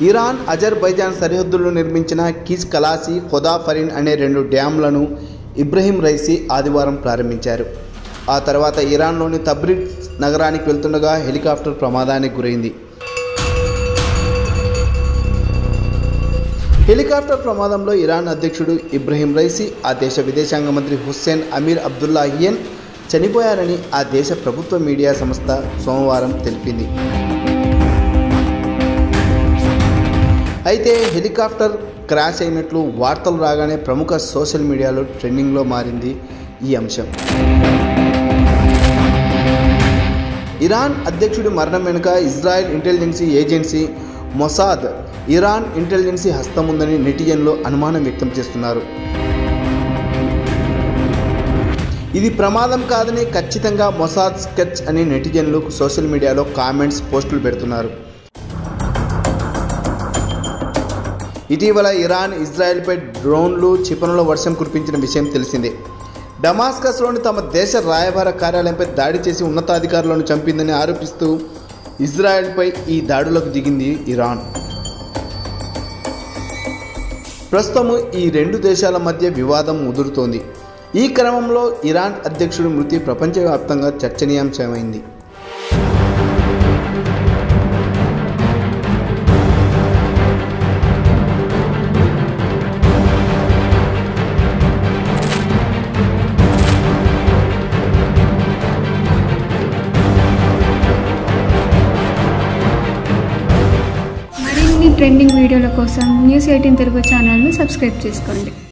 Iran Azerbaijan సరిహద్దుల్లో నిర్మించిన కిజ్ కలాసి ఖొదాఫరిన్ అనే 2 డ్యామ్లను ఇబ్రహీం రైసీ ఆదివారం ప్రారంభించారు. ఆ తర్వాత ఇరాన్లోని తబ్రిజ్ నగరానికి వెళ్తుండగా హెలికాప్టర్ ప్రమాదానికి గురైంది. హెలికాప్టర్ ప్రమాదంలో ఇరాన్ అధ్యక్షుడు ఇబ్రహీం రైసీ, ఆ దేశ విదేశాంగ మంత్రి హుస్సేన్ అమీర్ అబ్దుల్లాహియన్ చనిపోయారని ఆ దేశ ప్రభుత్వ మీడియా సంస్థ సోమవారం తెలిపింది. అయితే హెలికాప్టర్ క్రాష్ అయినట్లు వార్తలు రాగానే ప్రముఖ సోషల్ మీడియాలో ట్రెండింగ్లో మారింది ఈ అంశం. ఇరాన్ అధ్యక్షుడి మరణం వెనుక ఇజ్రాయెల్ ఇంటెలిజెన్సీ ఏజెన్సీ మొసాద్, ఇరాన్ ఇంటెలిజెన్సీ హస్తం ఉందని నెటిజన్లు అనుమానం వ్యక్తం చేస్తున్నారు. ఇది ప్రమాదం కాదని ఖచ్చితంగా మొసాద్ స్కెచ్ అని నెటిజన్లు సోషల్ మీడియాలో కామెంట్స్, పోస్టులు పెడుతున్నారు. ఇటీవల ఇరాన్ ఇజ్రాయెల్పై డ్రోన్లు, క్షిపణుల వర్షం కురిపించిన విషయం తెలిసిందే. డమాస్కస్లోని తమ దేశ రాయబార కార్యాలయంపై దాడి చేసి ఉన్నతాధికారులను చంపిందని ఆరోపిస్తూ ఇజ్రాయెల్పై ఈ దాడులకు దిగింది ఇరాన్. ప్రస్తుతం ఈ 2 దేశాల మధ్య వివాదం ముదురుతోంది. ఈ క్రమంలో ఇరాన్ అధ్యక్షుడి మృతి ప్రపంచవ్యాప్తంగా చర్చనీయాంశమైంది. ట్రెండింగ్ వీడియోల కోసం న్యూస్ 18 తెలుగు ఛానల్ను సబ్స్క్రైబ్ చేసుకోండి.